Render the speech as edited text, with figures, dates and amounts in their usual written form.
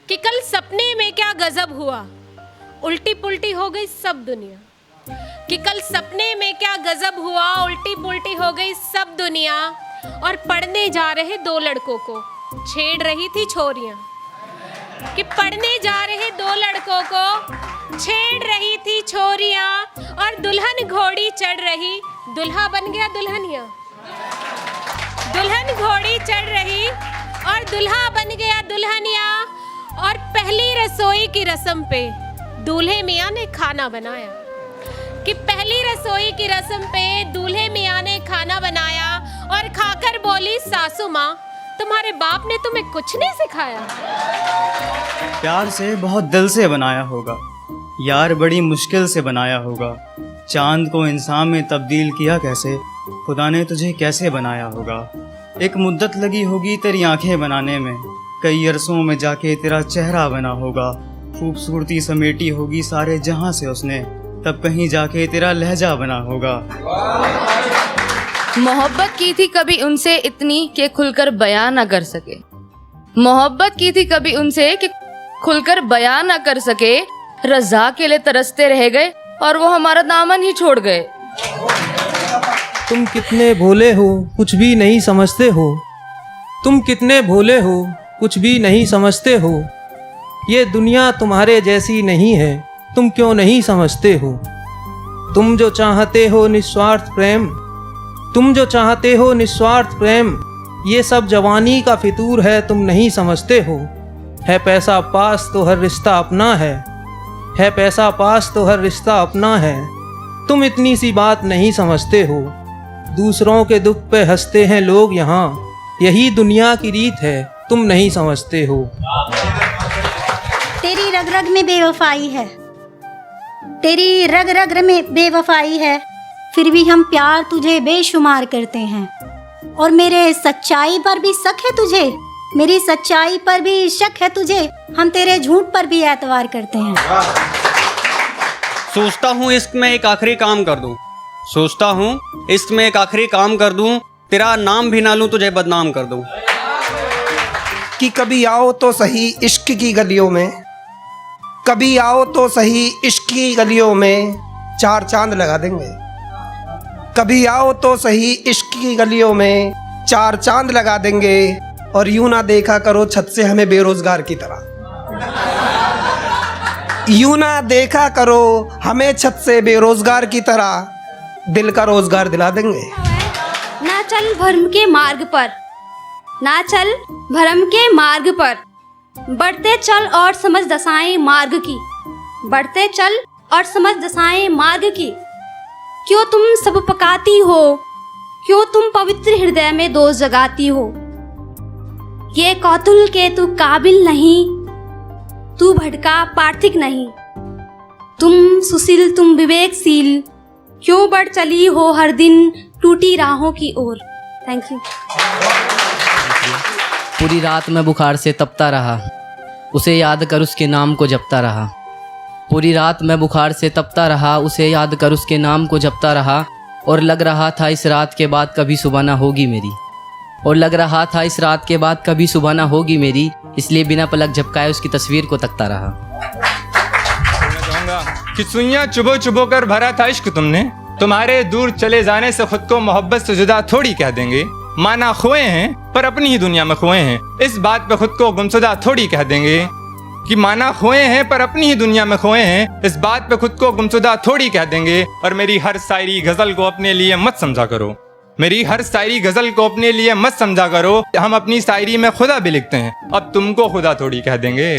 कि कल सपने में क्या गजब हुआ, उल्टी पुल्टी हो गई सब दुनिया। कि कल सपने में क्या गजब हुआ, उल्टी पुल्टी हो गई सब दुनिया। और पढ़ने जा रहे दो लड़कों को छेड़ रही थी छोरियां। कि पढ़ने जा रहे दो लड़कों को छेड़ रही थी छोरियां। और दुल्हन घोड़ी चढ़ रही, दुल्हा बन गया दुल्हनिया। दुल्हन घोड़ी चढ़ रही और दुल्हा बन गया दुल्हनिया। और पहली रसोई की रस्म पे दूल्हे मियाँ ने खाना बनाया। कि पहली रसोई की रस्म पे दूल्हे मियाँ ने खाना बनाया और खाकर बोली सासू माँ, तुम्हारे बाप ने तुम्हें कुछ नहीं सिखाया। प्यार से बहुत दिल से बनाया होगा, यार बड़ी मुश्किल से बनाया होगा। चांद को इंसान में तब्दील किया कैसे, खुदा ने तुझे कैसे बनाया होगा। एक मुद्दत लगी होगी तेरी आंखें बनाने में, कई अरसों में जाके तेरा चेहरा बना होगा। खूबसूरती समेटी होगी सारे जहां से उसने, तब कहीं जाके तेरा लहजा बना होगा। मोहब्बत की थी कभी उनसे इतनी कि खुलकर बयां ना कर सके। मोहब्बत की थी कभी उनसे कि खुलकर बयां ना कर सके। रज़ा के लिए तरसते रह गए और वो हमारा दामन ही छोड़ गए। तुम कितने भोले हो, कुछ भी नहीं समझते हो। तुम कितने भोले हो, कुछ भी नहीं समझते हो। ये दुनिया तुम्हारे जैसी नहीं है, तुम क्यों नहीं समझते हो। तुम जो चाहते हो निस्वार्थ प्रेम, तुम जो चाहते हो निस्वार्थ प्रेम, ये सब जवानी का फितूर है, तुम नहीं समझते हो। है पैसा पास तो हर रिश्ता अपना है पैसा पास तो हर रिश्ता अपना है। तुम इतनी सी बात नहीं समझते हो। दूसरों के दुख पे हंसते हैं लोग यहाँ, यही दुनिया की रीत है, तुम नहीं समझते हो। तेरी रग रग में बेवफाई है, तेरी रग रग में बेवफाई है, फिर भी हम प्यार तुझे बेशुमार करते हैं। और मेरे सच्चाई पर भी शक है तुझे, मेरी सच्चाई पर भी शक है तुझे, हम तेरे झूठ पर भी एतवार करते हैं। सोचता हूँ इश्क में एक आखिरी काम कर दूं, सोचता हूँ इश्क में एक आखिरी काम कर दूं, तेरा नाम भी ना लूं तुझे बदनाम कर दूं। कि कभी आओ तो सही इश्क की गलियों में, कभी आओ तो सही इश्क की गलियों में, चार चांद लगा देंगे। कभी आओ तो सही इश्क की गलियों में, चार चांद लगा देंगे। और यूं ना देखा करो छत से हमें बेरोजगार की तरह, यूं ना देखा करो हमें छत से बेरोजगार की तरह, दिल का रोजगार दिला देंगे। ना चल भरम के मार्ग पर, ना चल भरम के मार्ग पर, बढ़ते चल और समझ दशाएं मार्ग की, बढ़ते चल और समझ दशाएं मार्ग की। क्यों तुम सब पकाती हो, क्यों तुम पवित्र हृदय में दोष जगाती हो। ये कौतूहल के तू काबिल नहीं, तू भटका पार्थिक नहीं। तुम सुशील तुम विवेकशील, क्यों बढ़ चली हो हर दिन टूटी राहों की ओर। Thank you. पूरी रात मैं बुखार से तपता रहा, उसे याद कर उसके नाम को जपता रहा। पूरी रात मैं बुखार से तपता रहा, उसे याद कर उसके नाम को जपता रहा। और लग रहा था इस रात के बाद कभी सुबह ना होगी मेरी, और लग रहा था इस रात के बाद कभी सुबह ना होगी मेरी, इसलिए बिना पलक झपकाए उसकी तस्वीर को तकता रहा। कि सुइयां चुभो चुभो कर भरा था इश्क तुमने, तुम्हारे दूर चले जाने से खुद को मोहब्बत से जुदा थोड़ी कह देंगे। माना खोए हैं पर अपनी ही दुनिया में खोए हैं, इस बात पे खुद को गुमशुदा थोड़ी कह देंगे। कि माना खोए हैं पर अपनी ही दुनिया में खोए हैं, इस बात पे खुद को गुमशुदा थोड़ी कह देंगे। और मेरी हर शायरी गजल को अपने लिए मत समझा करो, मेरी हर शायरी गजल को अपने लिए मत समझा करो। हम अपनी शायरी में खुदा भी लिखते हैं, अब तुमको खुदा थोड़ी कह देंगे।